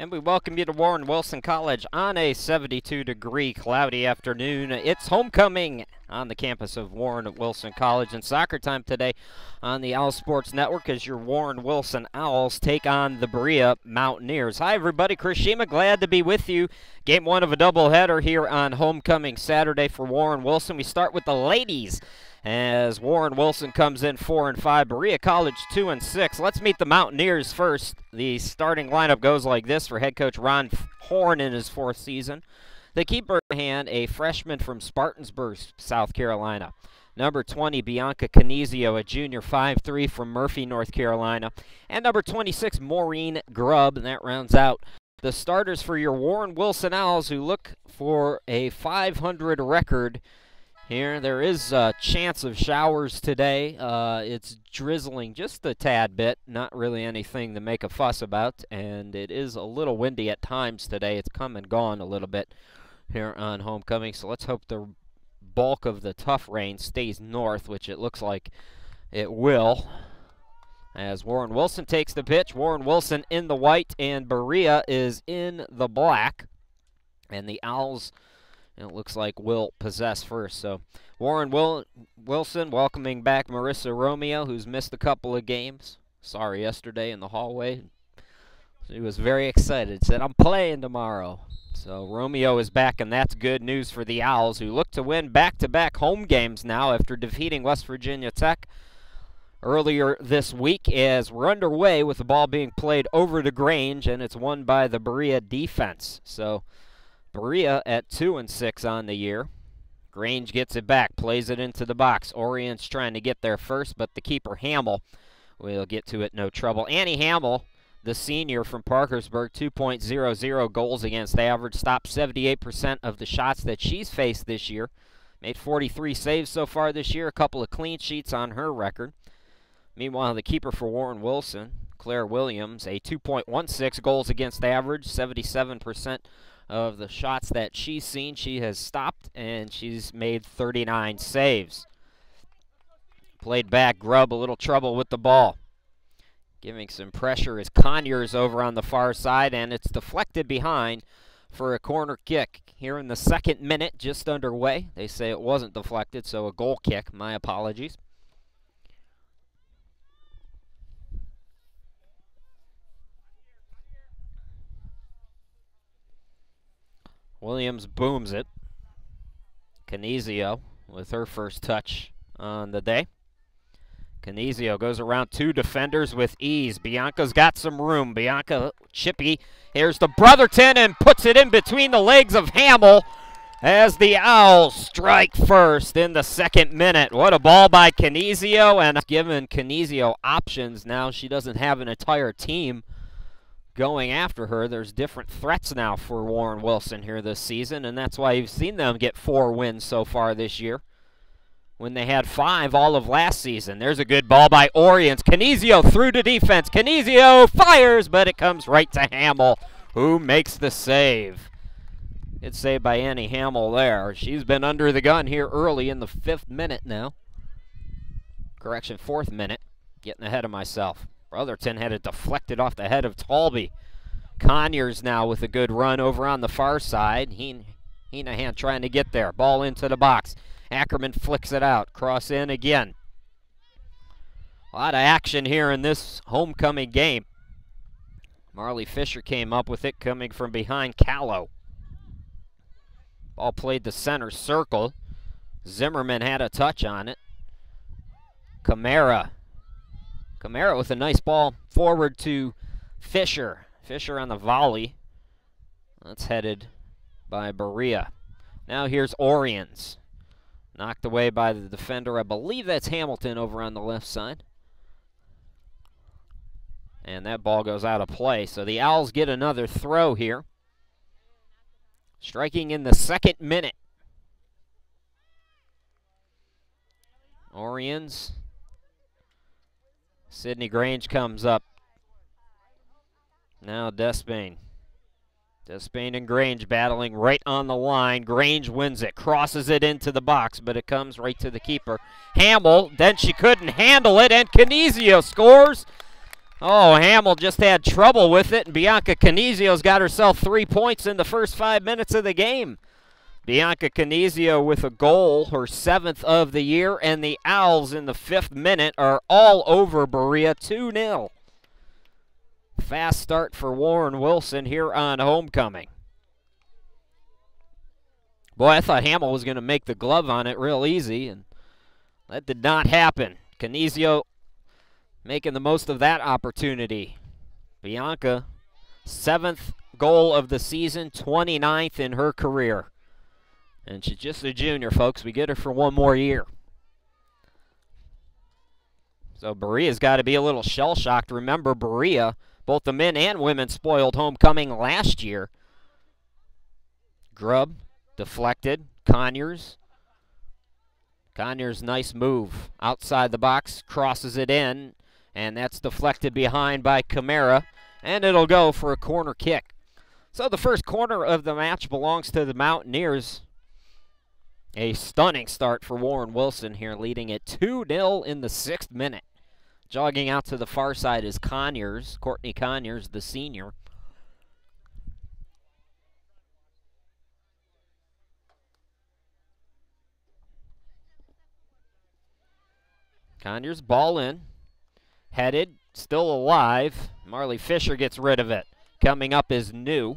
And we welcome you to Warren Wilson College on a 72-degree cloudy afternoon. It's homecoming on the campus of Warren Wilson College, and soccer time today on the Owl Sports Network as your Warren Wilson Owls take on the Berea Mountaineers. Hi everybody, Chris Shima, glad to be with you. Game one of a doubleheader here on homecoming Saturday for Warren Wilson. We start with the ladies as Warren Wilson comes in 4-5, Berea College 2-6. Let's meet the Mountaineers first. The starting lineup goes like this for head coach Ron Horn in his fourth season. The keeper hand, a freshman from Spartansburg, South Carolina. Number 20, Bianca Canizio, a junior, 5'3", from Murphy, North Carolina. And number 26, Maureen Grubb, and that rounds out the starters for your Warren Wilson Owls, who look for a 500 record here. There is a chance of showers today. It's drizzling just a tad bit, not really anything to make a fuss about, and it is a little windy at times today. It's come and gone a little bit here on homecoming, so let's hope the bulk of the tough rain stays north, which it looks like it will. As Warren Wilson takes the pitch, Warren Wilson in the white and Berea is in the black, and the Owls, it looks like, will possess first. So Warren Wilson welcoming back Marissa Romeo, who's missed a couple of games. Saw her yesterday in the hallway. She was very excited, said, "I'm playing tomorrow." So Romeo is back, and that's good news for the Owls, who look to win back-to-back home games now after defeating West Virginia Tech earlier this week, as we're underway with the ball being played over to Grange, and it's won by the Berea defense. So Berea at 2-6 on the year. Grange gets it back, plays it into the box. Orient's trying to get there first, but the keeper, Hamill, will get to it no trouble. Annie Hamill, the senior from Parkersburg, 2.00 goals against average, stopped 78% of the shots that she's faced this year. Made 43 saves so far this year, a couple of clean sheets on her record. Meanwhile, the keeper for Warren Wilson, Claire Williams, a 2.16 goals against average, 77% of the shots that she's seen, she has stopped, and she's made 39 saves. Played back, Grubb, a little trouble with the ball. Giving some pressure is Conyers over on the far side, and it's deflected behind for a corner kick. Here in the second minute, just underway. They say it wasn't deflected, so a goal kick. My apologies. Williams booms it. Canizio with her first touch on the day. Canizio goes around two defenders with ease. Bianca's got some room. Bianca, chippy. Here's the Brotherton and puts it in between the legs of Hamill as the Owls strike first in the second minute. What a ball by Canizio, and given Canizio options now. She doesn't have an entire team going after her. There's different threats now for Warren Wilson here this season, and that's why you've seen them get 4 wins so far this year, when they had 5 all of last season. There's a good ball by Orients. Canizio through to defense. Canizio fires, but it comes right to Hamill, who makes the save. Good save by Annie Hamill there. She's been under the gun here early in the 5th minute now. Correction, 4th minute. Getting ahead of myself. Brotherton had it deflected off the head of Talby. Conyers now with a good run over on the far side. Heenahan trying to get there. Ball into the box. Ackerman flicks it out. Cross in again. A lot of action here in this homecoming game. Marley Fisher came up with it, coming from behind Callow. Ball played to center circle. Zimmerman had a touch on it. Camara with a nice ball forward to Fisher. Fisher on the volley. That's headed by Berea. Now here's Oriens. Knocked away by the defender. I believe that's Hamilton over on the left side. And that ball goes out of play. So the Owls get another throw here. Striking in the 2nd minute. Oriens. Sydney Grange comes up. Now Despain. Despain and Grange battling right on the line. Grange wins it, crosses it into the box, but it comes right to the keeper. Hamill, then she couldn't handle it, and Canizio scores Oh, Hamill just had trouble with it, and Bianca Canizio's got herself 3 points in the first 5 minutes of the game. Bianca Canizio with a goal, her 7th of the year, and the Owls in the 5th minute are all over Berea, 2-0. Fast start for Warren Wilson here on homecoming. Boy, I thought Hamill was going to make the glove on it real easy, and that did not happen. Canizio making the most of that opportunity. Bianca, 7th goal of the season, 29th in her career. And she's just a junior, folks. We get her for 1 more year. So Berea's got to be a little shell-shocked. Remember, Berea, both the men and women spoiled homecoming last year. Grubb deflected. Conyers. Conyers, nice move. Outside the box, crosses it in. And that's deflected behind by Camara. And it'll go for a corner kick. So the first corner of the match belongs to the Mountaineers. A stunning start for Warren Wilson here, leading it 2-0 in the 6th minute. Jogging out to the far side is Conyers, Courtney Conyers, the senior. Conyers, ball in. Headed, still alive. Marley Fisher gets rid of it. Coming up is New.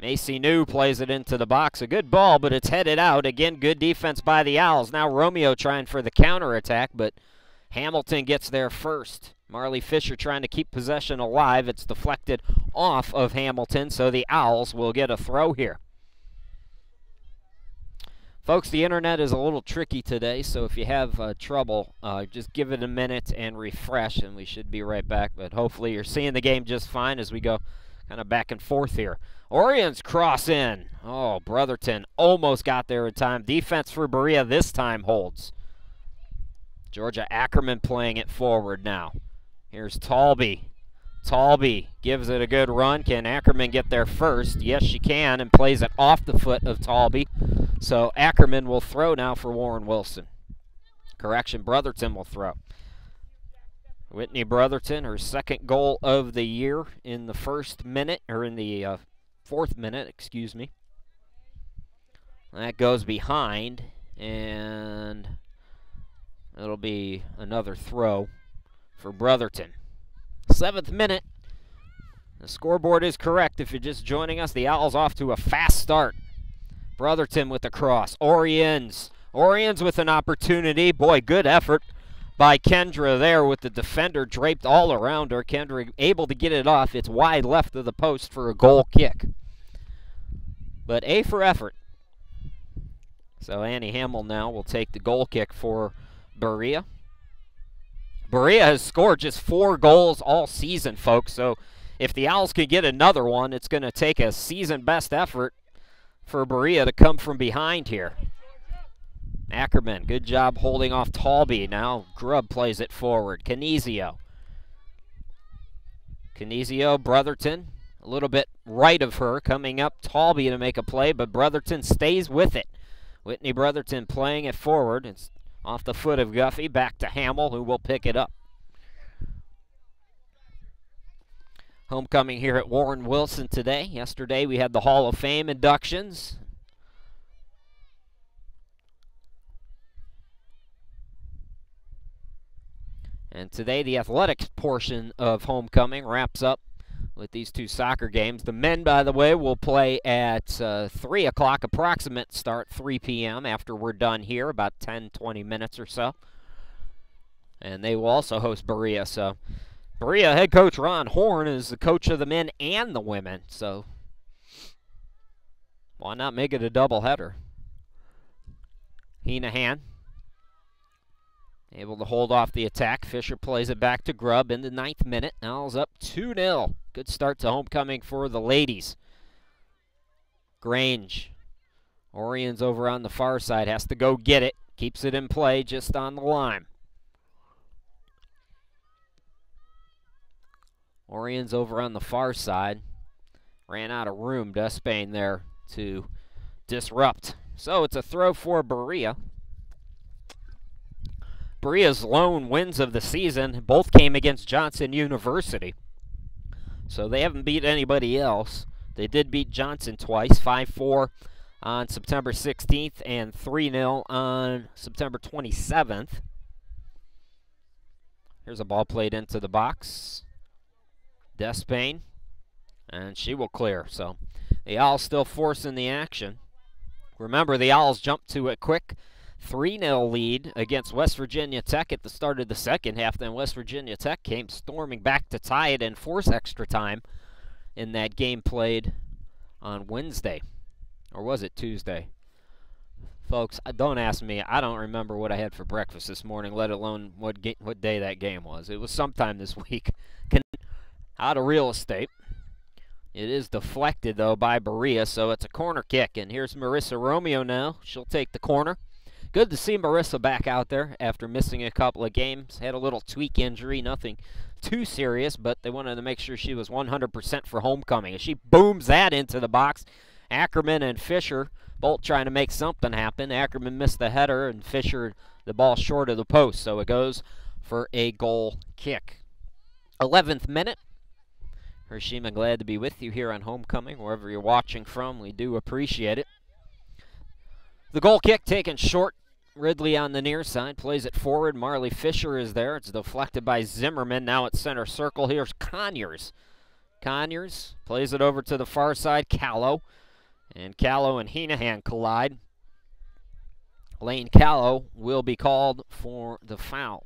Macy New plays it into the box. A good ball, but it's headed out. Again, good defense by the Owls. Now Romeo trying for the counterattack, but Hamilton gets there first. Marley Fisher trying to keep possession alive. It's deflected off of Hamilton, so the Owls will get a throw here. Folks, the internet is a little tricky today, so if you have trouble, just give it a minute and refresh, and we should be right back. But hopefully you're seeing the game just fine as we go kind of back and forth here. Orion's cross in. Oh, Brotherton almost got there in time. Defense for Berea this time holds. Georgia Ackerman playing it forward now. Here's Talby. Talby gives it a good run. Can Ackerman get there first? Yes, she can, and plays it off the foot of Talby. So Ackerman will throw now for Warren Wilson. Correction, Brotherton will throw. Whitney Brotherton, her 2nd goal of the year in the 1st minute, or in the 4th minute, excuse me. That goes behind, and it'll be another throw for Brotherton. 7th minute. The scoreboard is correct if you're just joining us. The Owls off to a fast start. Brotherton with the cross. Oriens with an opportunity. Boy, good effort by Kendra there with the defender draped all around her. Kendra able to get it off. It's wide left of the post for a goal kick. But A for effort. So Annie Hamill now will take the goal kick for Berea. Berea has scored just 4 goals all season, folks. So if the Owls can get another one, it's going to take a season-best effort for Berea to come from behind here. Ackerman, good job holding off Talby. Now Grubb plays it forward. Canizio. Brotherton, a little bit right of her, coming up. Talby to make a play, but Brotherton stays with it. Whitney Brotherton playing it forward. It's off the foot of Guffey, back to Hamill, who will pick it up. Homecoming here at Warren Wilson today. Yesterday we had the Hall of Fame inductions. And today the athletics portion of homecoming wraps up with these 2 soccer games. The men, by the way, will play at 3 o'clock, approximate start, 3 p.m. after we're done here, about 10, 20 minutes or so. And they will also host Berea. So Berea head coach Ron Horn is the coach of the men and the women. So why not make it a doubleheader? Heenahan able to hold off the attack. Fisher plays it back to Grubb in the 9th minute. Owls up 2-0. Good start to homecoming for the ladies. Grange. Oriens over on the far side. Has to go get it. Keeps it in play just on the line. Oriens over on the far side. Ran out of room, Despain there to disrupt. So it's a throw for Berea. Berea's lone wins of the season both came against Johnson University. So they haven't beat anybody else. They did beat Johnson twice, 5-4 on September 16th and 3-0 on September 27th. Here's a ball played into the box. Despain, and she will clear. So the Owls still forcing the action. Remember, the Owls jumped to a quick 3-0 lead against West Virginia Tech at the start of the second half. Then West Virginia Tech came storming back to tie it and force extra time in that game played on Wednesday. Or was it Tuesday? Folks, don't ask me. I don't remember what I had for breakfast this morning, let alone what day that game was. It was sometime this week. Out of real estate. It is deflected, though, by Berea, so it's a corner kick. And here's Marissa Romeo now. She'll take the corner. Good to see Marissa back out there after missing a couple of games. Had a little tweak injury, nothing too serious, but they wanted to make sure she was 100% for homecoming. As she booms that into the box, Ackerman and Fisher both trying to make something happen. Ackerman missed the header, and Fisher the ball short of the post, so it goes for a goal kick. 11th minute. Hiroshima, glad to be with you here on homecoming, wherever you're watching from. We do appreciate it. The goal kick taken short. Ridley on the near side plays it forward. Marley Fisher is there. It's deflected by Zimmerman. Now at center circle. Here's Conyers. Conyers plays it over to the far side. Callow. And Callow and Heenahan collide. Lane Callow will be called for the foul.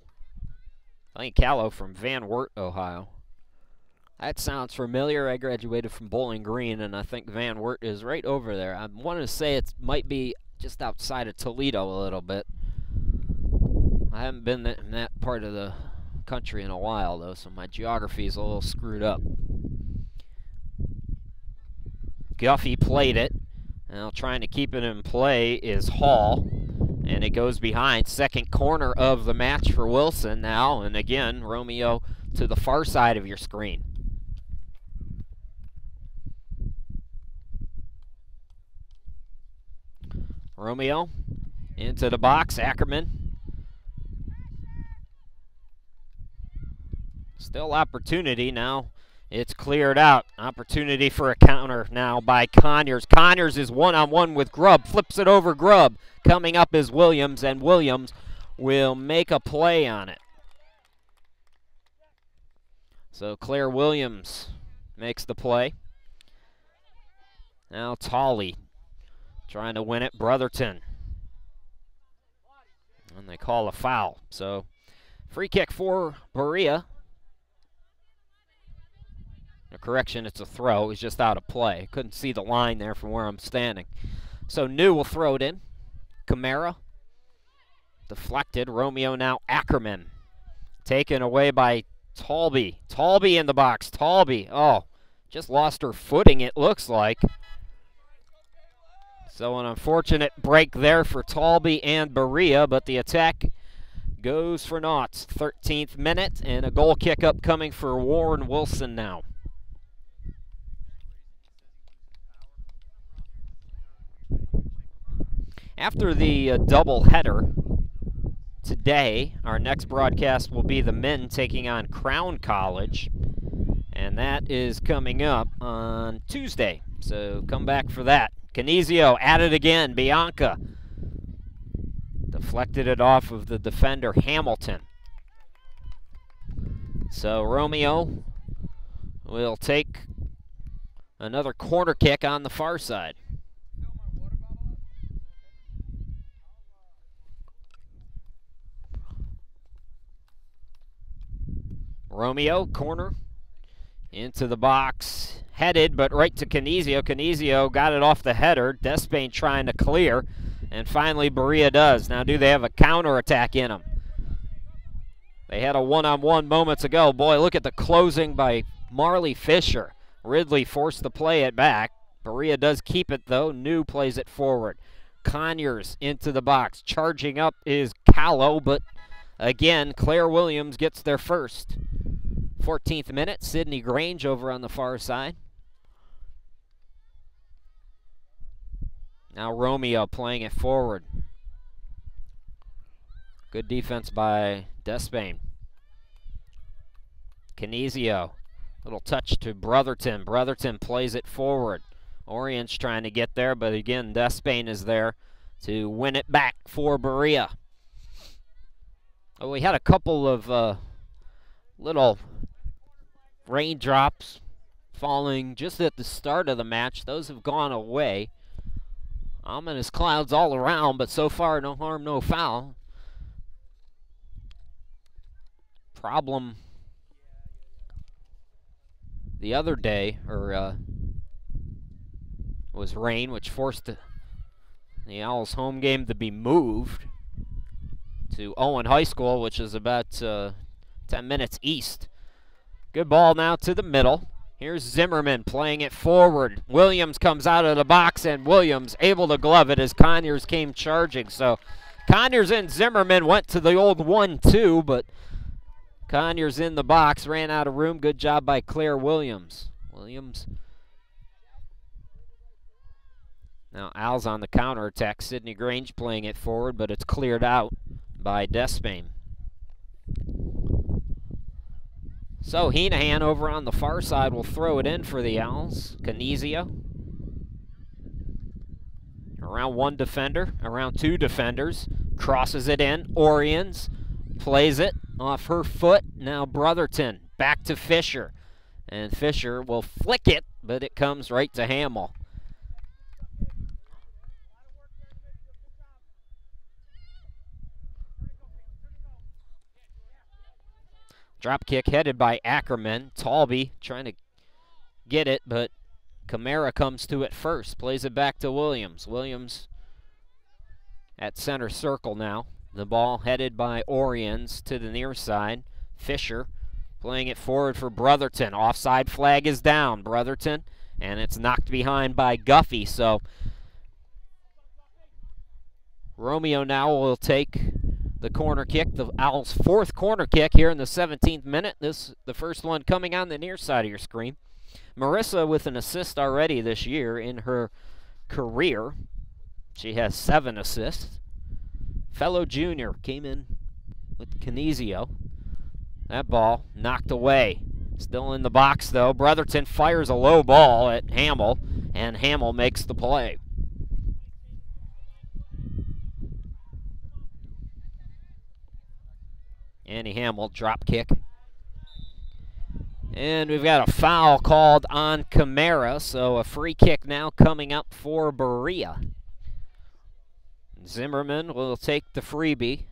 Lane Callow from Van Wert, Ohio. That sounds familiar. I graduated from Bowling Green, and I think Van Wert is right over there. I want to say it might be just outside of Toledo a little bit. I haven't been in that part of the country in a while, though, so my geography is a little screwed up. Guffey played it. Now trying to keep it in play is Hall, and it goes behind. Second corner of the match for Wilson now, and again, Romeo to the far side of your screen. Romeo into the box. Ackerman. Still opportunity now. It's cleared out. Opportunity for a counter now by Conyers. Conyers is one-on-one with Grubb. Flips it over Grubb. Coming up is Williams, and Williams will make a play on it. So Claire Williams makes the play. Now Tolley trying to win it. Brotherton. And they call a foul. So free kick for Berea. A correction, it's a throw. It was just out of play. Couldn't see the line there from where I'm standing. So New will throw it in. Camara. Deflected. Romeo now Ackerman. Taken away by Talby. Talby in the box. Talby. Oh, just lost her footing, it looks like. So an unfortunate break there for Talby and Berea, but the attack goes for naught. 13th minute, and a goal kick upcoming for Warren Wilson now. After the double header today, our next broadcast will be the men taking on Crown College, and that is coming up on Tuesday. So come back for that. Canizio at it again. Bianca deflected it off of the defender Hamilton. So Romeo will take another corner kick on the far side. Romeo, corner, into the box, headed, but right to Canizio. Canizio got it off the header. Despain trying to clear, and finally Berea does. Now, do they have a counterattack in them? They had a one-on-one moments ago. Boy, look at the closing by Marley Fisher. Ridley forced to play it back. Berea does keep it, though. New plays it forward. Conyers into the box. Charging up is Callow, but again, Claire Williams gets there first. 14th minute, Sydney Grange over on the far side. Now Romeo playing it forward. Good defense by Despain. Canizio. Little touch to Brotherton. Brotherton plays it forward. Orient's trying to get there, but again, Despain is there to win it back for Berea. Oh, we had a couple of little raindrops falling just at the start of the match. Those have gone away. Ominous clouds all around, but so far no harm, no foul. Problem the other day, was rain, which forced the Owls home game to be moved to Owen High School, which is about 10 minutes east. Good ball now to the middle. Here's Zimmerman playing it forward. Williams comes out of the box, and Williams able to glove it as Conyers came charging. So Conyers and Zimmerman went to the old 1-2, but Conyers in the box, ran out of room. Good job by Claire Williams. Now Al's on the counterattack. Sydney Grange playing it forward, but it's cleared out by Despain. So Heenahan over on the far side will throw it in for the Owls. Canizio. Around one defender, around two defenders. Crosses it in. Oriens plays it off her foot. Now Brotherton back to Fisher. And Fisher will flick it, but it comes right to Hamill. Drop kick headed by Ackerman. Talby trying to get it, but Camara comes to it first. Plays it back to Williams. Williams at center circle now. The ball headed by Oriens to the near side. Fisher playing it forward for Brotherton. Offside flag is down. Brotherton, and it's knocked behind by Guffey. So Romeo now will take the corner kick, the Owls' fourth corner kick here in the 17th minute. The first one coming on the near side of your screen. Marissa with an assist already this year in her career. She has 7 assists. Fellow junior came in with Canizio. That ball knocked away. Still in the box though. Brotherton fires a low ball at Hamill, and Hamill makes the play. Annie Hamill, drop kick. And we've got a foul called on Camara, so a free kick now coming up for Berea. Zimmerman will take the freebie.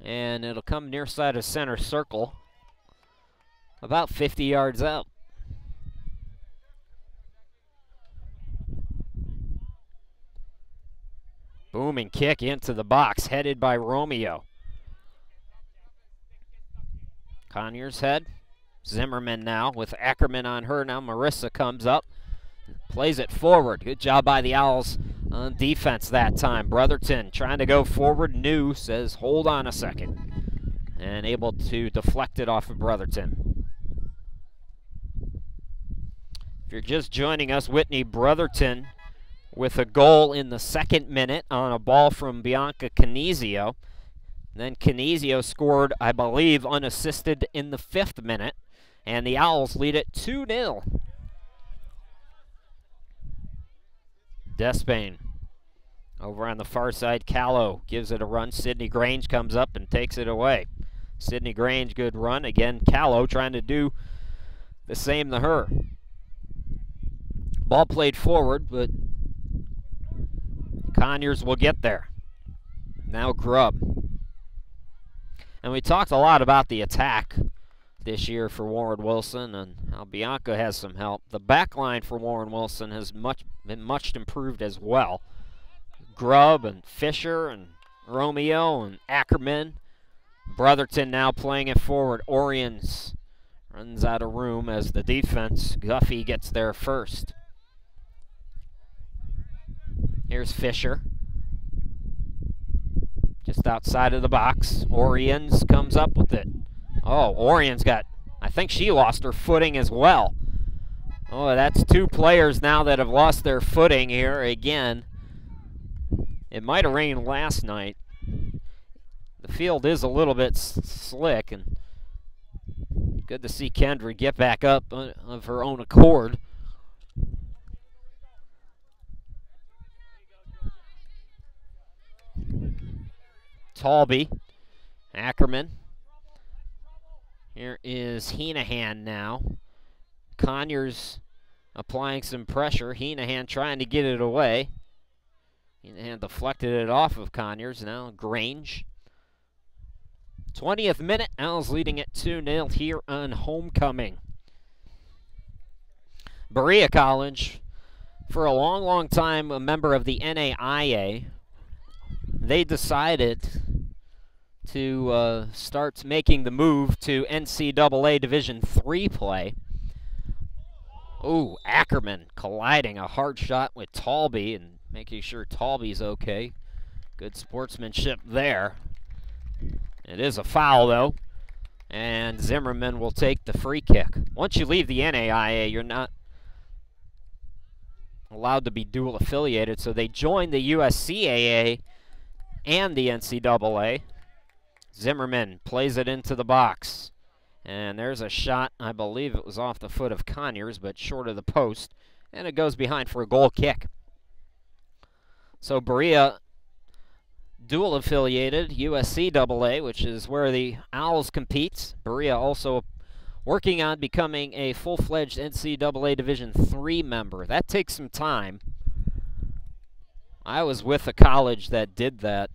And it'll come near side of center circle, about 50 yards out. Booming kick into the box, headed by Romeo. Conyers head. Zimmerman now with Ackerman on her. Now Marissa comes up, plays it forward. Good job by the Owls on defense that time. Brotherton trying to go forward. New says, hold on a second. And able to deflect it off of Brotherton. If you're just joining us, Whitney Brotherton with a goal in the 2nd minute on a ball from Bianca Canizio. Then Canizio scored, I believe, unassisted in the 5th minute. And the Owls lead it 2-0. Despain over on the far side. Callow gives it a run. Sydney Grange comes up and takes it away. Sydney Grange, good run. Again, Callow trying to do the same to her. Ball played forward, but Conyers will get there. Now Grubb. And we talked a lot about the attack this year for Warren Wilson and how Bianca has some help. The back line for Warren Wilson has been much improved as well. Grubb and Fisher and Romeo and Ackerman. Brotherton now playing it forward. Oriens runs out of room as the defense. Guffey gets there first. Here's Fisher. Just outside of the box. Oriens comes up with it. Oh, Oriens got, I think she lost her footing as well. Oh, that's 2 players now that have lost their footing here again. It might have rained last night. The field is a little bit slick, and good to see Kendra get back up of her own accord. Talby, Ackerman. Here is Heenahan now. Conyers applying some pressure. Heenahan trying to get it away. Heenahan deflected it off of Conyers. Now Grange. 20th minute. Owls leading it 2-0 here on homecoming. Berea College, for a long, long time a member of the NAIA, they decided to start making the move to NCAA Division III play. Ooh, Ackerman colliding a hard shot with Talby and making sure Talby's okay. Good sportsmanship there. It is a foul, though, and Zimmerman will take the free kick. Once you leave the NAIA, you're not allowed to be dual affiliated, so they joined the USCAA and the NCAA. Zimmerman plays it into the box, and there's a shot. I believe it was off the foot of Conyers, but short of the post, and it goes behind for a goal kick. So Berea dual affiliated, USCAA, which is where the Owls compete. Berea also working on becoming a full-fledged NCAA Division III member. That takes some time. I was with a college that did that.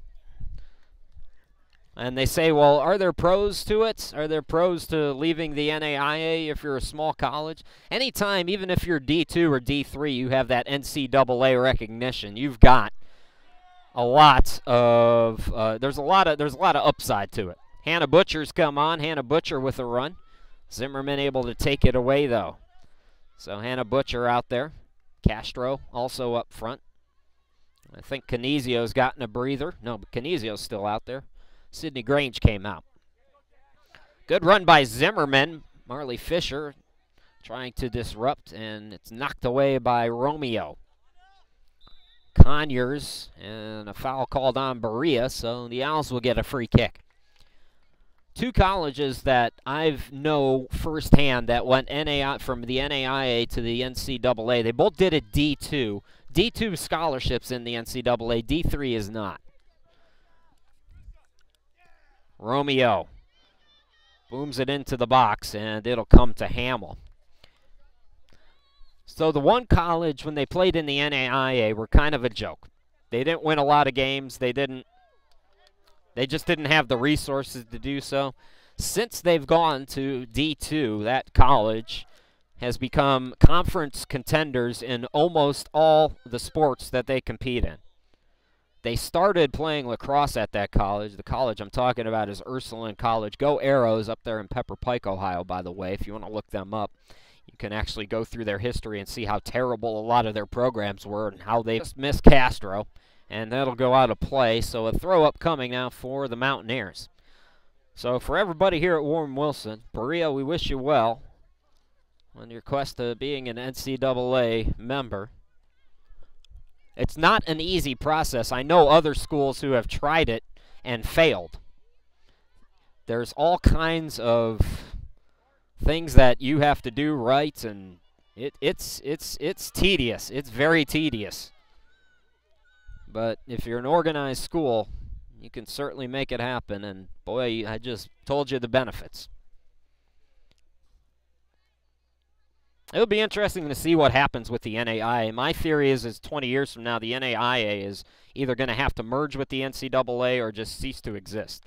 And they say, well, are there pros to it? Are there pros to leaving the NAIA if you're a small college? Anytime, even if you're D2 or D3, you have that NCAA recognition. You've got a lot of there's a lot of upside to it. Hannah Butcher's come on. Hannah Butcher with a run. Zimmerman able to take it away though. So Hannah Butcher out there. Castro also up front. I think Canizio's gotten a breather. No, but Canizio's still out there. Sydney Grange came out. Good run by Zimmerman. Marley Fisher trying to disrupt, and it's knocked away by Romeo. Conyers, and a foul called on Berea, so the Owls will get a free kick. Two colleges that I've know firsthand that went from the NAIA to the NCAA. They both did it D2. D2 scholarships in the NCAA. D3 is not. Romeo booms it into the box, and it'll come to Hamill. So the one college, when they played in the NAIA, were kind of a joke. They didn't win a lot of games. They just didn't have the resources to do so. Since they've gone to D2, that college has become conference contenders in almost all the sports that they compete in. They started playing lacrosse at that college. The college I'm talking about is Ursuline College. Go Arrows up there in Pepper Pike, Ohio, by the way, if you want to look them up. You can actually go through their history and see how terrible a lot of their programs were and how they just missed Castro. And that'll go out of play. So a throw up coming now for the Mountaineers. So for everybody here at Warren Wilson, Berea, we wish you well on your quest to being an NCAA member. It's not an easy process. I know other schools who have tried it and failed. There's all kinds of things that you have to do right, and it's tedious. It's very tedious. But if you're an organized school, you can certainly make it happen, and boy, I just told you the benefits. It'll be interesting to see what happens with the NAIA. My theory is 20 years from now, the NAIA is either going to have to merge with the NCAA or just cease to exist.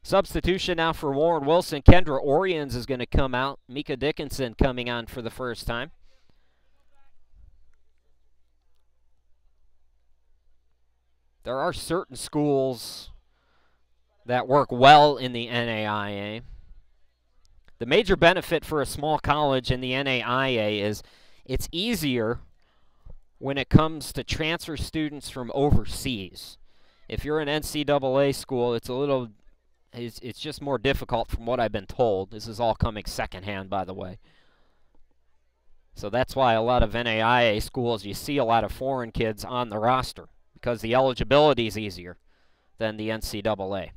Substitution now for Warren Wilson. Kendra Orions is going to come out. Mika Dickinson coming on for the first time. There are certain schools that work well in the NAIA. The major benefit for a small college in the NAIA is it's easier when it comes to transfer students from overseas. If you're an NCAA school, it's just more difficult from what I've been told. This is all coming secondhand, by the way. So that's why a lot of NAIA schools, you see a lot of foreign kids on the roster, because the eligibility is easier than the NCAA.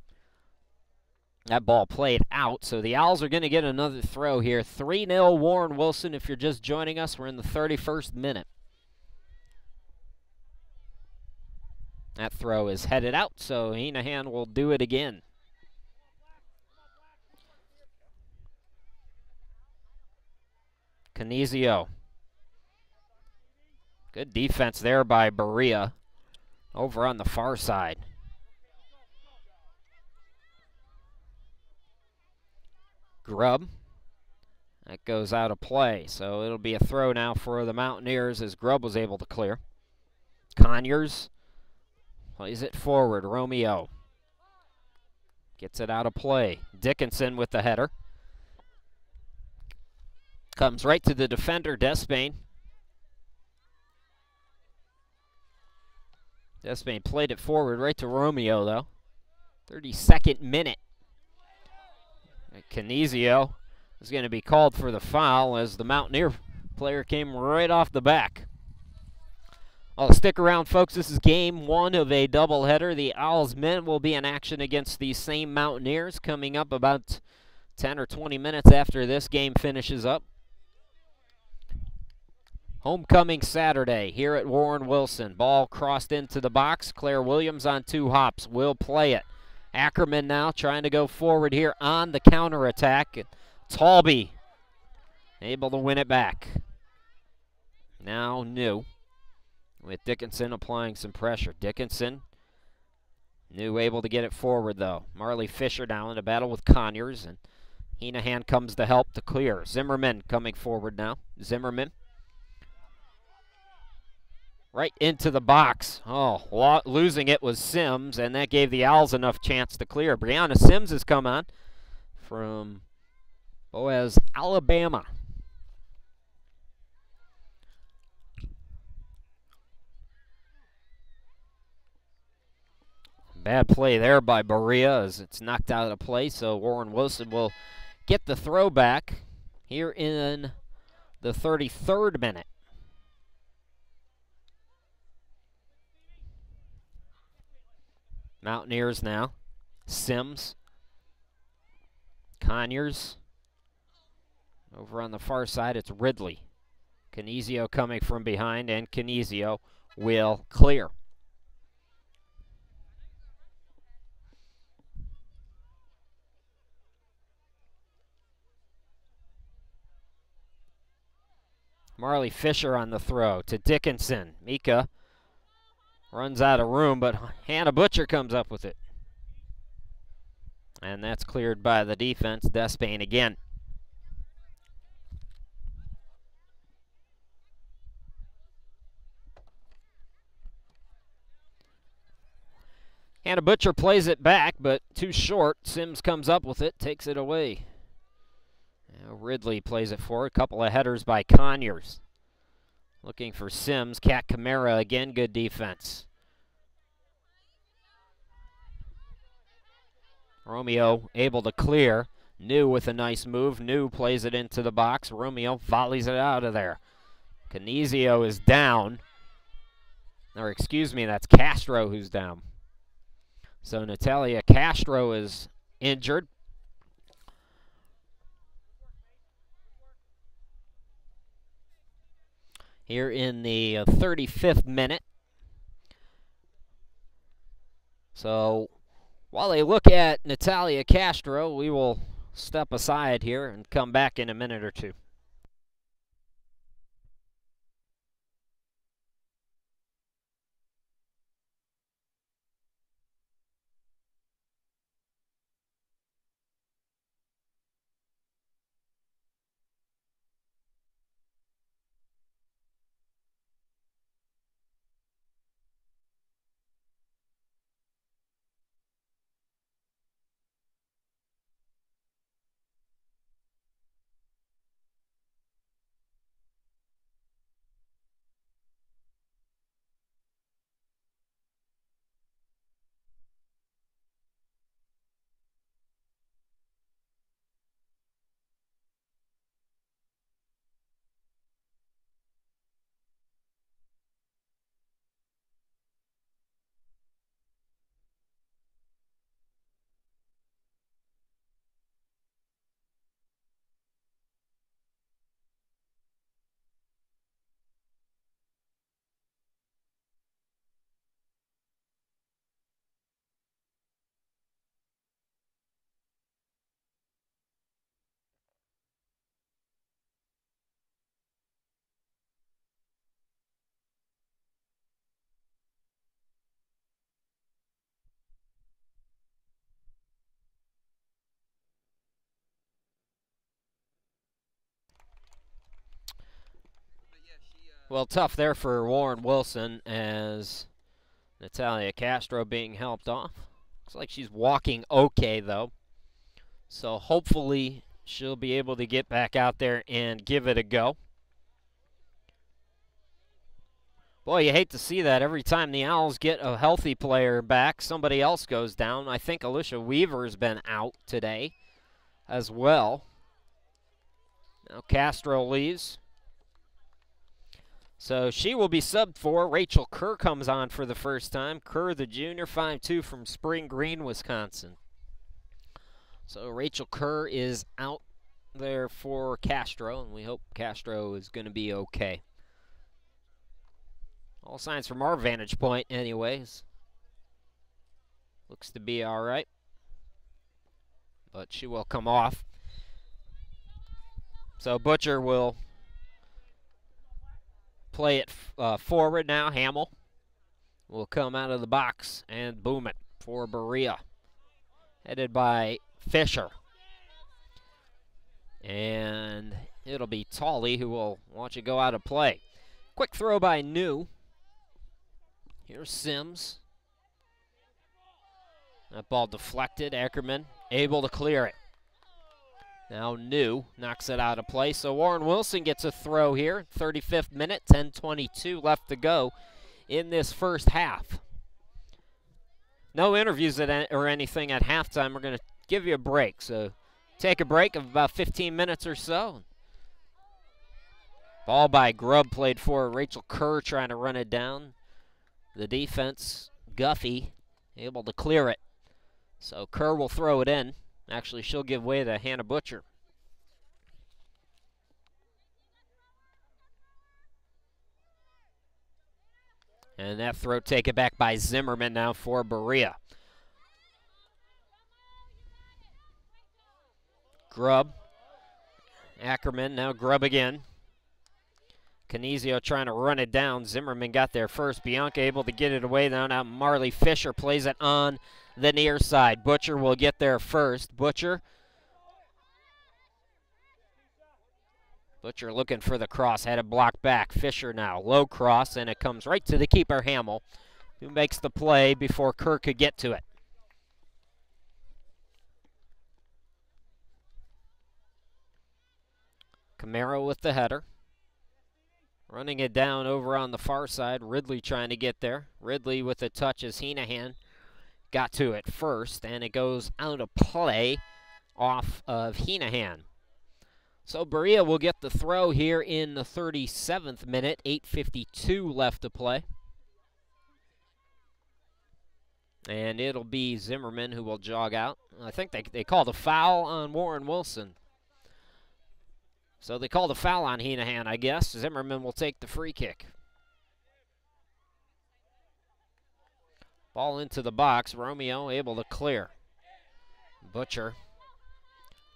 That ball played out, so the Owls are going to get another throw here. 3-0 Warren Wilson. If you're just joining us, we're in the 31st minute. That throw is headed out, so Heenahan will do it again. Canizio. Good defense there by Berea over on the far side. Grubb. That goes out of play, so it'll be a throw now for the Mountaineers as Grubb was able to clear. Conyers plays it forward. Romeo gets it out of play. Dickinson with the header. Comes right to the defender, Despain. Despain played it forward right to Romeo, though. 32nd minute. Canizio is going to be called for the foul as the Mountaineer player came right off the back. Well, stick around, folks. This is game one of a doubleheader. The Owls men will be in action against these same Mountaineers coming up about 10 or 20 minutes after this game finishes up. Homecoming Saturday here at Warren Wilson. Ball crossed into the box. Claire Williams on 2 hops will play it. Ackerman now trying to go forward here on the counterattack. Talby able to win it back. Now New with Dickinson applying some pressure. Dickinson, New able to get it forward though. Marley Fisher now in a battle with Conyers, and Heenahan comes to help to clear. Zimmerman coming forward now. Zimmerman right into the box. Oh, losing it was Sims, and that gave the Owls enough chance to clear. Brianna Sims has come on from Boaz, Alabama. Bad play there by Berea as it's knocked out of play, so Warren Wilson will get the throw back here in the 33rd minute. Mountaineers now. Sims. Conyers. Over on the far side, it's Ridley. Canizio coming from behind, and Canizio will clear. Marley Fisher on the throw to Dickinson. Mika runs out of room, but Hannah Butcher comes up with it. And that's cleared by the defense. Despain again. Hannah Butcher plays it back, but too short. Sims comes up with it, takes it away. Now Ridley plays it forward. A couple of headers by Conyers. Looking for Sims. Kat Camara again, good defense. Romeo able to clear. New with a nice move. New plays it into the box. Romeo volleys it out of there. Canizio is down. Or excuse me, that's Castro who's down. So Natalia Castro is injured. Here in the 35th minute. So while they look at Natalia Castro, we will step aside here and come back in a minute or two. Well, tough there for Warren Wilson as Natalia Castro being helped off. Looks like she's walking okay, though. So hopefully she'll be able to get back out there and give it a go. Boy, you hate to see that. Every time the Owls get a healthy player back, somebody else goes down. I think Alicia Weaver's been out today as well. Now Castro leaves. So she will be subbed for. Rachel Kerr comes on for the first time. Kerr, the junior, 5'2" from Spring Green, Wisconsin. So Rachel Kerr is out there for Castro, and we hope Castro is going to be okay. All signs from our vantage point anyways. Looks to be all right. But she will come off. So Butcher will play it forward now. Hamill will come out of the box and boom it for Berea. Headed by Fisher. And it'll be Tolley who will watch it go out of play. Quick throw by New. Here's Sims. That ball deflected. Ackerman able to clear it. Now New knocks it out of play. So Warren Wilson gets a throw here. 35th minute, 10:22 left to go in this first half. No interviews or anything at halftime. We're going to give you a break. So take a break of about 15 minutes or so. Ball by Grubb played for Rachel Kerr trying to run it down. The defense, Guffey, able to clear it. So Kerr will throw it in. Actually, she'll give way to Hannah Butcher. And that throw taken back by Zimmerman now for Berea. Grubb. Ackerman, now Grubb again. Canizio trying to run it down. Zimmerman got there first. Bianca able to get it away. Now Marley Fisher plays it on the near side. Butcher will get there first. Butcher looking for the cross. Had it blocked back. Fisher now. Low cross, and it comes right to the keeper, Hamill, who makes the play before Kerr could get to it. Camaro with the header. Running it down over on the far side. Ridley trying to get there. Ridley with a touch as Heenahan got to it first, and it goes out of play off of Heenahan. So Berea will get the throw here in the 37th minute. 8:52 left to play. And it'll be Zimmerman who will jog out. I think they called a foul on Warren Wilson. So they called a foul on Heenahan, I guess. Zimmerman will take the free kick. Ball into the box. Romeo able to clear. Butcher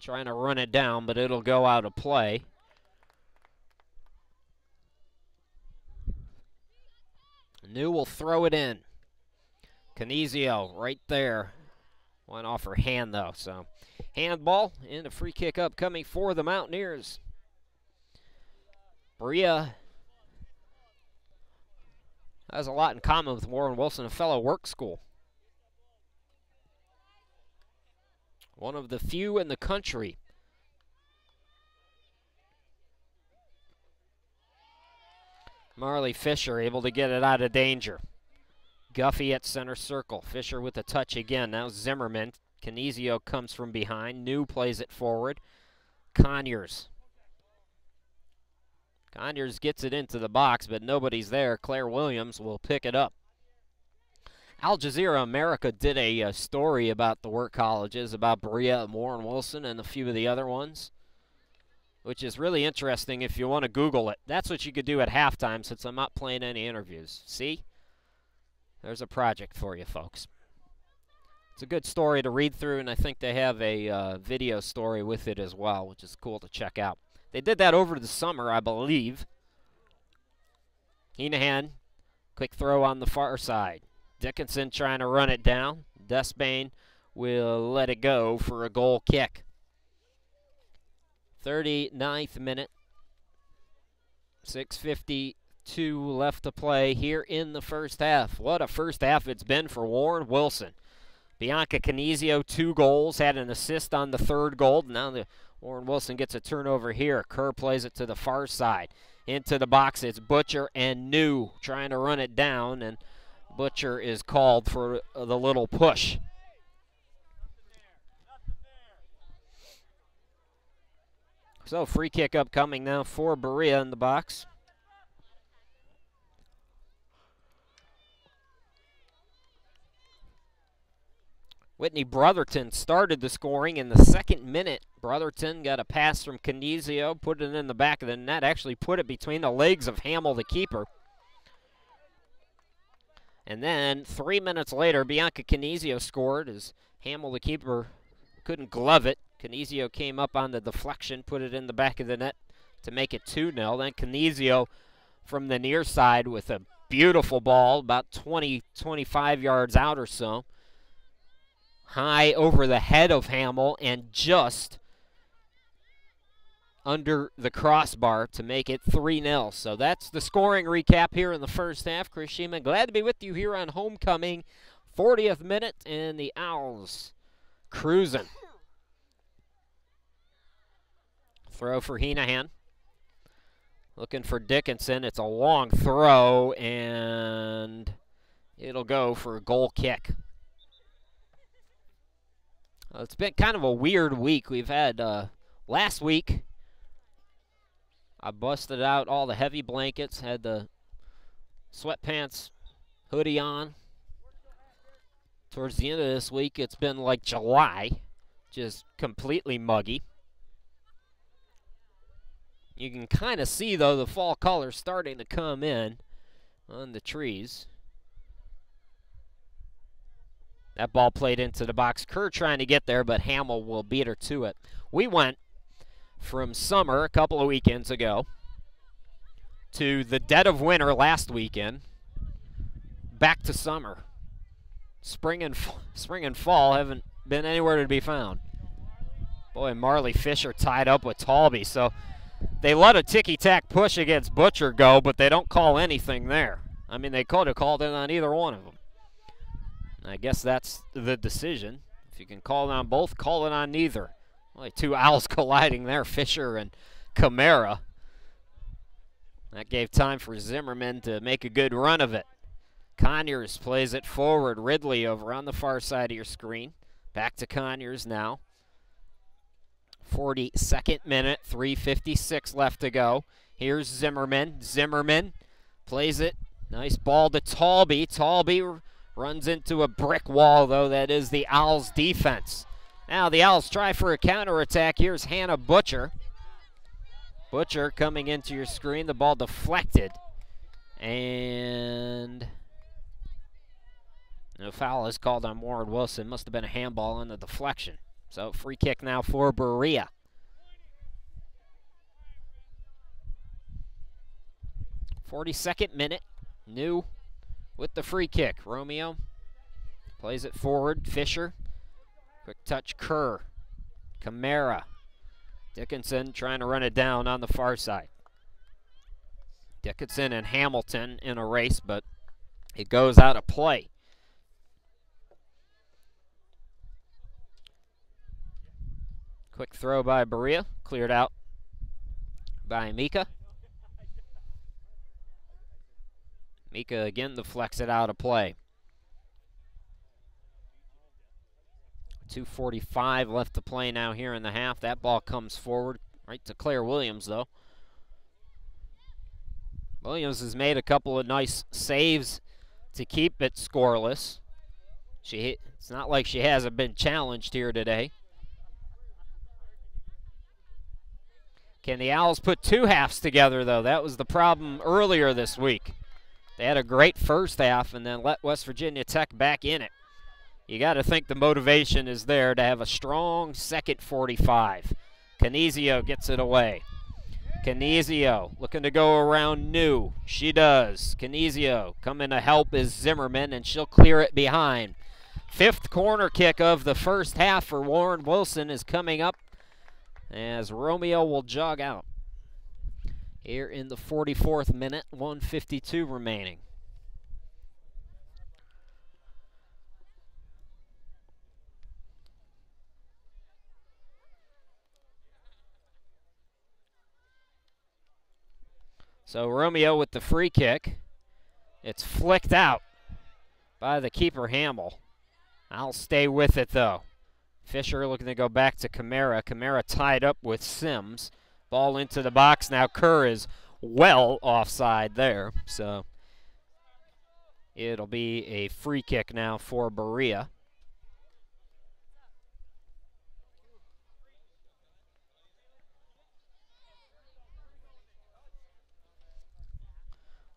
trying to run it down, but it'll go out of play. New will throw it in. Canizio right there. Went off her hand, though. So handball and a free kick upcoming for the Mountaineers. Berea has a lot in common with Warren Wilson, a fellow work school. One of the few in the country. Marley Fisher able to get it out of danger. Guffey at center circle. Fisher with a touch again. Now Zimmerman. Canizio comes from behind. New plays it forward. Conyers gets it into the box, but nobody's there. Claire Williams will pick it up. Al Jazeera America did a story about the work colleges, about Berea and Warren Wilson and a few of the other ones, which is really interesting if you want to Google it. That's what you could do at halftime since I'm not playing any interviews. See? There's a project for you, folks. It's a good story to read through, and I think they have a video story with it as well, which is cool to check out. They did that over the summer, I believe. Heenahan, quick throw on the far side. Dickinson trying to run it down. Despain will let it go for a goal kick. 39th minute. 6:53 2 left to play here in the first half. What a first half it's been for Warren Wilson. Bianca Canizio, 2 goals, had an assist on the 3rd goal. Now Warren Wilson gets a turnover here. Kerr plays it to the far side. Into the box, it's Butcher and New trying to run it down, and Butcher is called for the little push. So free kick upcoming now for Berea in the box. Whitney Brotherton started the scoring in the 2nd minute. Brotherton got a pass from Canizio, put it in the back of the net, actually put it between the legs of Hamill, the keeper. And then 3 minutes later, Bianca Canizio scored as Hamill, the keeper, couldn't glove it. Canizio came up on the deflection, put it in the back of the net to make it 2-0. Then Canizio from the near side with a beautiful ball, about 25 yards out or so. High over the head of Hamill and just under the crossbar to make it 3-0. So that's the scoring recap here in the first half. Chris Sheeman, glad to be with you here on Homecoming. 40th minute, and the Owls cruising. Throw for Heenahan. Looking for Dickinson. It's a long throw, and it'll go for a goal kick. It's been kind of a weird week. We've had, last week, I busted out all the heavy blankets, had the sweatpants, hoodie on. Towards the end of this week, it's been like July, just completely muggy. You can kind of see, though, the fall colors starting to come in on the trees. That ball played into the box. Kerr trying to get there, but Hamill will beat her to it. We went from summer a couple of weekends ago to the dead of winter last weekend, back to summer. Spring and fall haven't been anywhere to be found. Boy, Marley Fisher tied up with Talby, so they let a ticky-tack push against Butcher go, but they don't call anything there. I mean, they could have called it on either one of them. I guess that's the decision. If you can call it on both, call it on neither. Only 2 Owls colliding there, Fisher and Camara. That gave time for Zimmerman to make a good run of it. Conyers plays it forward. Ridley over on the far side of your screen. Back to Conyers now. 42nd minute, 3:56 left to go. Here's Zimmerman. Zimmerman plays it. Nice ball to Talby. Talby runs into a brick wall, though. That is the Owls' defense. Now the Owls try for a counterattack. Here's Hannah Butcher. Butcher coming into your screen. The ball deflected. And no foul is called on Warren Wilson. Must have been a handball on the deflection. So free kick now for Berea. .42nd minute. New with the free kick. Romeo plays it forward. Fisher. Quick touch, Kerr. Camara. Dickinson trying to run it down on the far side. Dickinson and Hamilton in a race, but it goes out of play. Quick throw by Berea. Cleared out by Mika. Mika again deflects it out of play. 2:45 left to play now here in the half. That ball comes forward right to Claire Williams, though. Williams has made a couple of nice saves to keep it scoreless. It's not like she hasn't been challenged here today. Can the Owls put 2 halves together, though? That was the problem earlier this week. They had a great first half and then let West Virginia Tech back in it. You got to think the motivation is there to have a strong second 45. Canizio gets it away. Canizio looking to go around New. She does. Canizio coming to help is Zimmerman, and she'll clear it behind. 5th corner kick of the first half for Warren Wilson is coming up as Romeo will jog out. Here in the 44th minute, 1:52 remaining. So Romeo with the free kick. It's flicked out by the keeper, Hamill. I'll stay with it, though. Fisher looking to go back to Camara. Camara tied up with Sims. Ball into the box now. Kerr is well offside there. So it'll be a free kick now for Berea.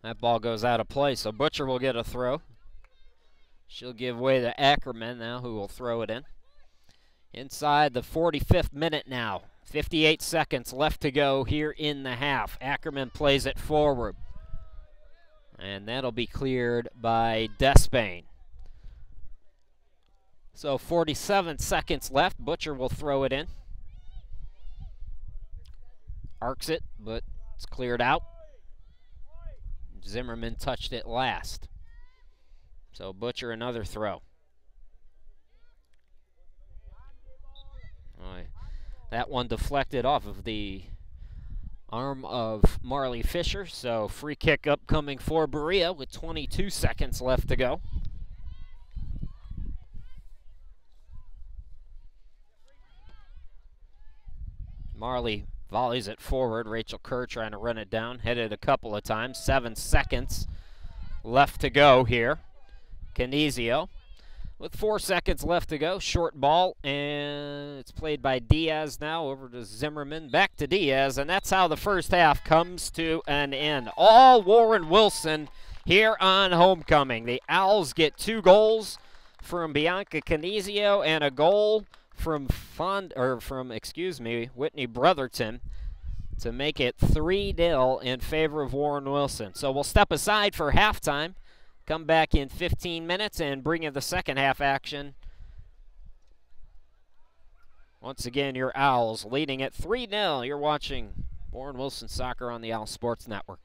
That ball goes out of play, so Butcher will get a throw. She'll give way to Ackerman now, who will throw it in. Inside the 45th minute now. 58 seconds left to go here in the half. Ackerman plays it forward. And that'll be cleared by Despain. So 47 seconds left. Butcher will throw it in. Arcs it, but it's cleared out. Zimmerman touched it last. So Butcher another throw. That one deflected off of the arm of Marley Fisher. So free kick upcoming for Berea with 22 seconds left to go. Marley volleys it forward. Rachel Kerr trying to run it down. Hit it a couple of times. 7 seconds left to go here. Canizio with 4 seconds left to go. Short ball, and it's played by Diaz now over to Zimmerman. Back to Diaz, and that's how the first half comes to an end. All Warren Wilson here on homecoming. The Owls get 2 goals from Bianca Canizio and a goal from Whitney Brotherton to make it 3-0 in favor of Warren Wilson. So we'll step aside for halftime, come back in 15 minutes, and bring you the second half action. Once again, your Owls leading at 3-0. You're watching Warren Wilson Soccer on the Owl Sports Network.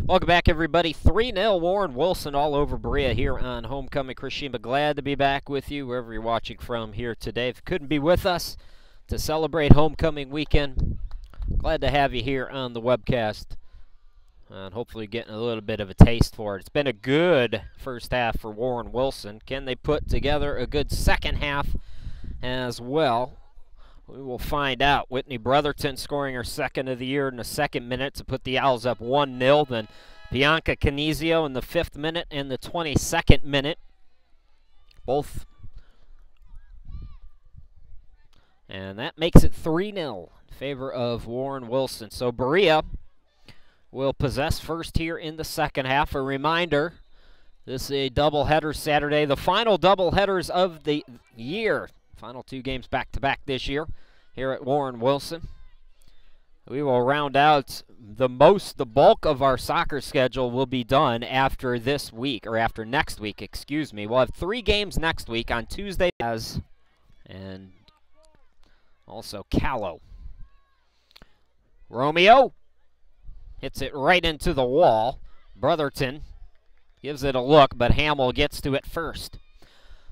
Welcome back, everybody. 3-0 Warren Wilson all over Berea here on Homecoming. Chris Shima, glad to be back with you wherever you're watching from here today. If you couldn't be with us to celebrate Homecoming weekend, glad to have you here on the webcast. And hopefully getting a little bit of a taste for it. It's been a good first half for Warren Wilson. Can they put together a good second half as well? We will find out. Whitney Brotherton scoring her second of the year in the second minute to put the Owls up 1-0. Then Bianca Canizio in the 5th minute and the 22nd minute. Both. And that makes it 3-0 in favor of Warren Wilson. So Berea will possess first here in the second half. A reminder, this is a doubleheader Saturday. The final doubleheaders of the year. Final 2 games back-to-back this year here at Warren Wilson. We will round out the bulk of our soccer schedule will be done after this week, or after next week, excuse me. We'll have 3 games next week on Tuesday and also Callow. Romeo hits it right into the wall. Brotherton gives it a look, but Hamill gets to it first.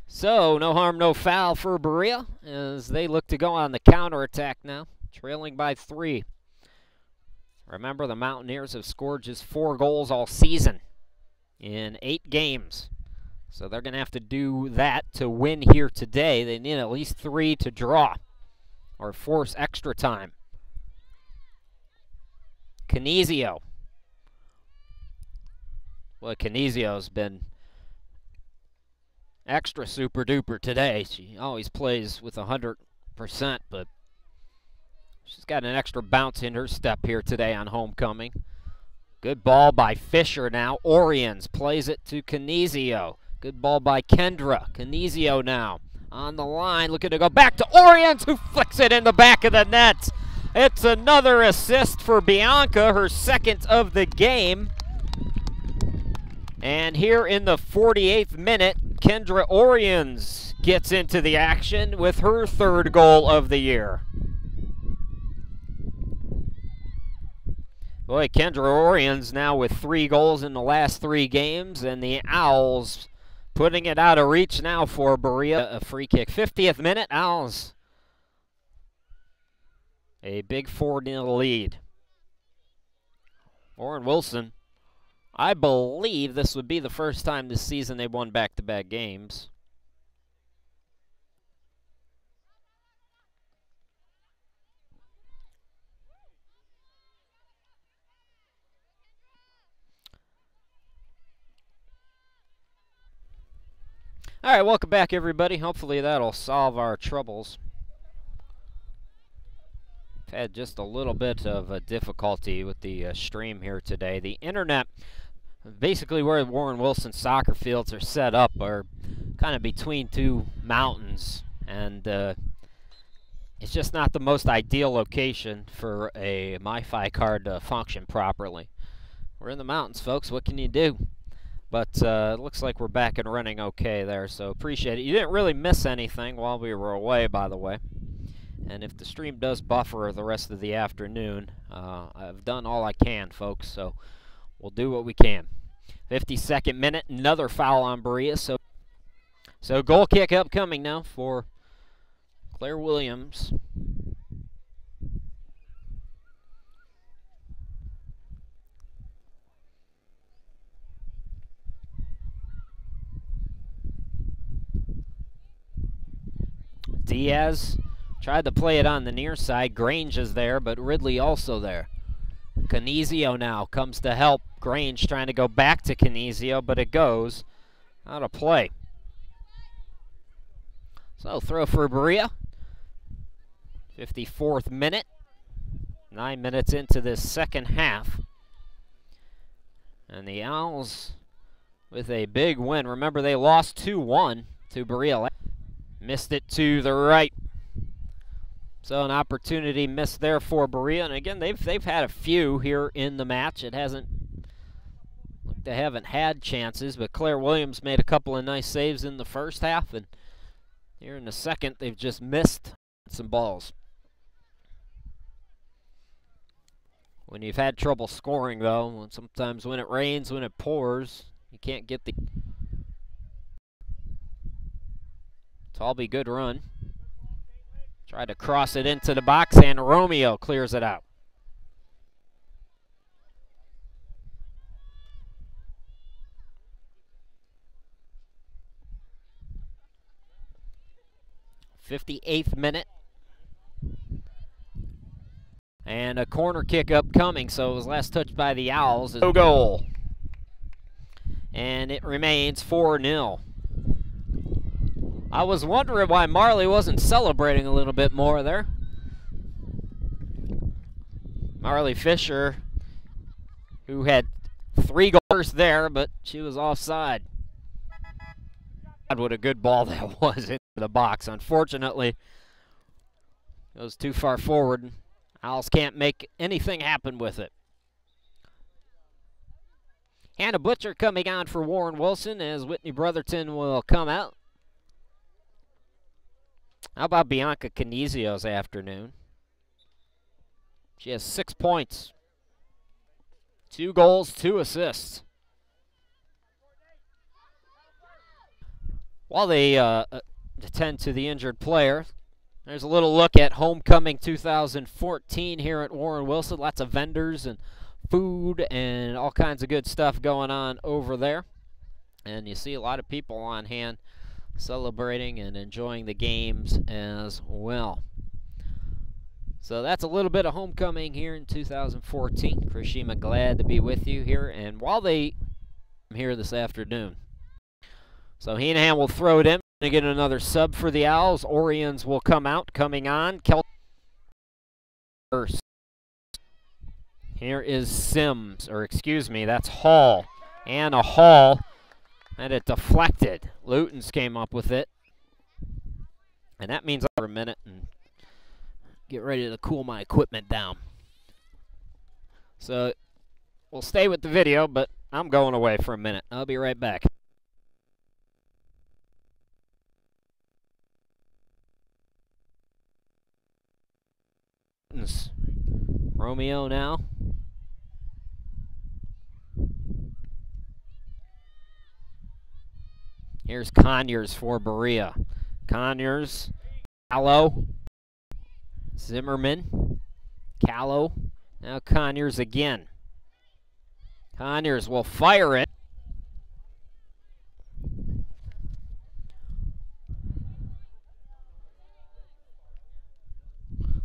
So, no harm, no foul for Berea as they look to go on the counterattack now, trailing by 3. Remember, the Mountaineers have scored just 4 goals all season in 8 games. So they're going to have to do that to win here today. They need at least 3 to draw or force extra time. Canizio. Well, Canizio's been extra super duper today. She always plays with 100%, but she's got an extra bounce in her step here today on Homecoming. Good ball by Fisher now. Oriens plays it to Canizio. Good ball by Kendra. Canizio now on the line, looking to go back to Oriens, who flicks it in the back of the net. It's another assist for Bianca, her second of the game. And here in the 48th minute, Kendra Oriens gets into the action with her 3rd goal of the year. Boy, Kendra Oriens now with 3 goals in the last 3 games, and the Owls putting it out of reach now for Berea. A free kick. 50th minute, Owls. A big 4-0 lead. Warren Wilson, I believe this would be the first time this season they've won back-to-back games. All right, welcome back, everybody. Hopefully that'll solve our troubles. Had just a little bit of a difficulty with the stream here today. The internet, basically where Warren Wilson soccer fields are set up, are kind of between 2 mountains, and it's just not the most ideal location for a MiFi card to function properly. We're in the mountains, folks. What can you do? But it looks like we're back and running okay there, so appreciate it. You didn't really miss anything while we were away, by the way. And if the stream does buffer the rest of the afternoon, I've done all I can, folks, so we'll do what we can. 52nd minute, another foul on Berea. So goal kick upcoming now for Claire Williams. Diaz tried to play it on the near side. Grange is there, but Ridley also there. Canizio now comes to help. Grange trying to go back to Canizio, but it goes out of play. So throw for Berea. 54th minute. 9 minutes into this second half. And the Owls with a big win. Remember, they lost 2-1 to Berea. Missed it to the right. So an opportunity missed there for Berea. And again, they've had a few here in the match. It hasn't looked they haven't had chances, but Claire Williams made a couple of nice saves in the first half, and here in the second they've just missed some balls. When you've had trouble scoring, though, sometimes when it rains, when it pours, you can't get the... Talby, good run. Tried to cross it into the box, and Romeo clears it out. '58th minute. And a corner kick upcoming, so it was last touched by the Owls. No goal. And it remains 4-0. I was wondering why Marley wasn't celebrating a little bit more there. Marley Fisher, who had 3 goals there, but she was offside. God, what a good ball that was into the box. Unfortunately, it was too far forward. Owls can't make anything happen with it. Hannah Butcher coming on for Warren Wilson as Whitney Brotherton will come out. How about Bianca Canizio's afternoon? She has 6 points. 2 goals, 2 assists. While they attend to the injured player, there's a little look at Homecoming 2014 here at Warren Wilson. Lots of vendors and food and all kinds of good stuff going on over there. And you see a lot of people on hand celebrating and enjoying the games as well. So that's a little bit of Homecoming here in 2014. Chris Shima, glad to be with you here. And while I'm here this afternoon. So Heenan will throw it in. To get another sub for the Owls. Orions will come out, coming on. First. Here is Sims, or excuse me, that's Hall. Anna Hall, and it deflected. Lutens came up with it. And that means for a minute and get ready to cool my equipment down. So we'll stay with the video, but I'm going away for a minute. I'll be right back. Romeo now. Here's Conyers for Berea. Conyers, Callow, Zimmerman, Callow, now Conyers again. Conyers will fire it.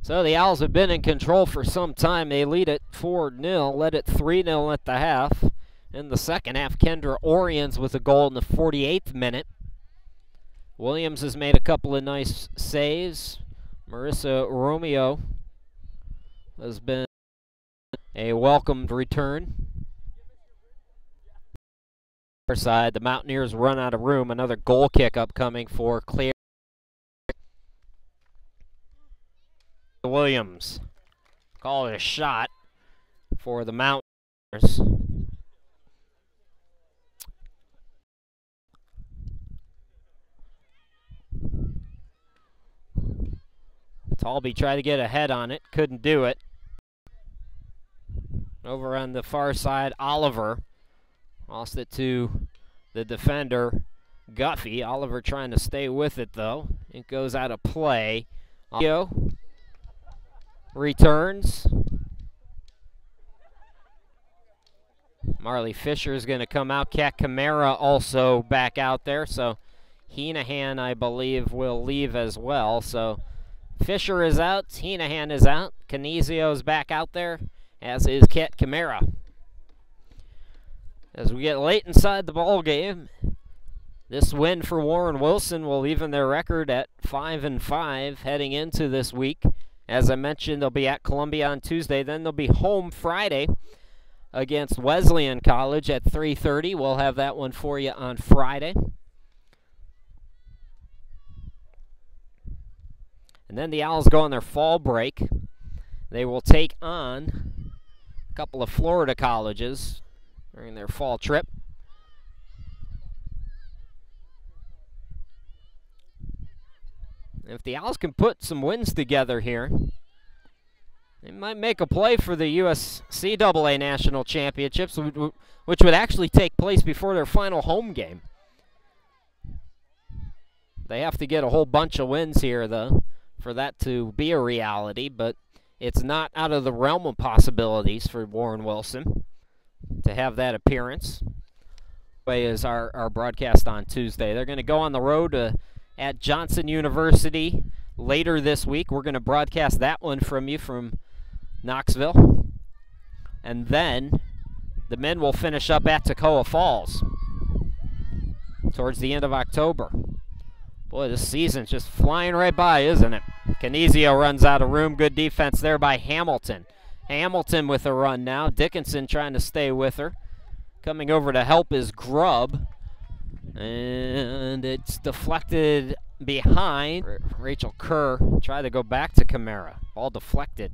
So the Owls have been in control for some time. They lead it 4-0, led it 3-0 at the half. In the second half, Kendra Orions with a goal in the 48th minute. Williams has made a couple of nice saves. Marissa Romeo has been a welcomed return. Our side, the Mountaineers run out of room. Another goal kick upcoming for Claire Williams. Call it a shot for the Mountaineers. Talby tried to get ahead on it, couldn't do it. Over on the far side, Oliver lost it to the defender, Guffey. Oliver trying to stay with it, though. It goes out of play. Returns. Marley Fisher is going to come out. Kat Camara also back out there. So Heenahan, I believe, will leave as well. So Fisher is out. Heenahan is out. Canizio is back out there, as is Kat Camara. As we get late inside the ball game, this win for Warren Wilson will even their record at 5-5 heading into this week. As I mentioned, they'll be at Columbia on Tuesday. Then they'll be home Friday against Wesleyan College at 3:30. We'll have that one for you on Friday. And then the Owls go on their fall break. They will take on a couple of Florida colleges during their fall trip. If the Owls can put some wins together here, They might make a play for the USCAA National Championships, which would actually take place before their final home game. They have to get a whole bunch of wins here, though, for that to be a reality, but it's not out of the realm of possibilities for Warren Wilson to have that appearance. Is our broadcast on Tuesday. They're going to go on the road at Johnson University later this week. We're going to broadcast that one from you from Knoxville. And then the men will finish up at Toccoa Falls towards the end of October. Boy, this season's just flying right by, isn't it? Canizio runs out of room. Good defense there by Hamilton. Hamilton with a run now. Dickinson trying to stay with her. Coming over to help is Grubb. And it's deflected behind. Rachel Kerr tried to go back to Camara. Ball deflected.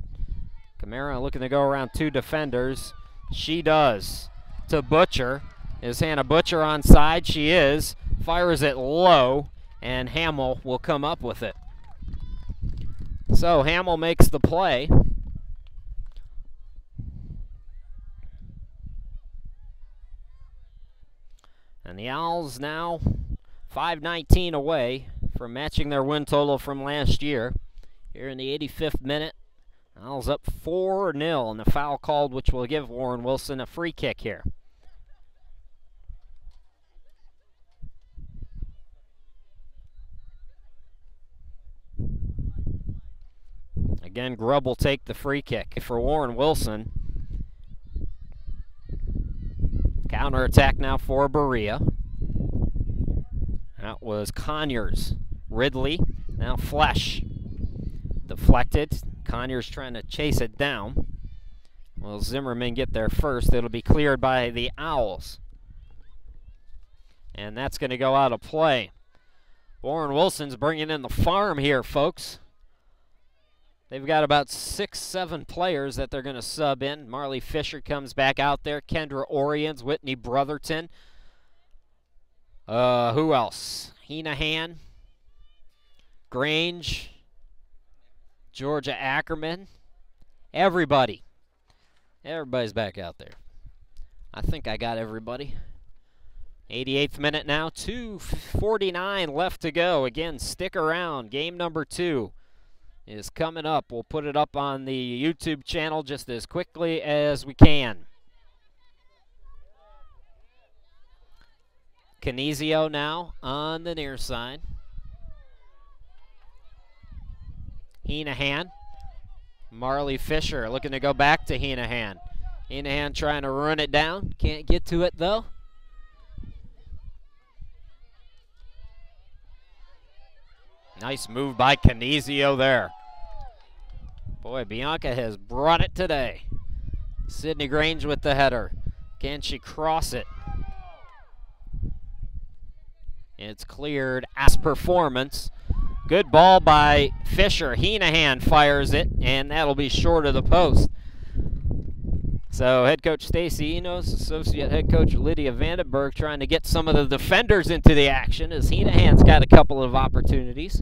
Camara looking to go around two defenders. She does. To Butcher. Is Hannah Butcher onside? She is. Fires it low. And Hamill will come up with it. So Hamill makes the play. And the Owls now 5:19 away from matching their win total from last year. Here in the 85th minute, Owls up 4-0, and the foul called, which will give Warren Wilson a free kick here. Again, Grubb will take the free kick for Warren Wilson. Counterattack now for Berea. That was Conyers. Ridley, now Flesh. Deflected. Conyers trying to chase it down. Will Zimmerman get there first? It'll be cleared by the Owls. And that's going to go out of play. Warren Wilson's bringing in the farm here, folks. They've got about 6-7 players that they're going to sub in. Marley Fisher comes back out there. Kendra Oriens, Whitney Brotherton. Who else? Heenahan, Grange, Georgia Ackerman. Everybody. Everybody's back out there. I think I got everybody. 88th minute now. 2:49 left to go. Again, stick around. Game number 2 is coming up. We'll put it up on the YouTube channel just as quickly as we can. Canizio now on the near side. Heenahan. Marley Fisher looking to go back to Heenahan. Heenahan trying to run it down. Can't get to it though. Nice move by Canizio there. Boy, Bianca has brought it today. Sydney Grange with the header. Can she cross it? It's cleared as performance. Good ball by Fisher. Heenahan fires it, and that'll be short of the post. So head coach Stacy Enos, associate head coach Lydia Vandenberg trying to get some of the defenders into the action as Heenahan's got a couple of opportunities.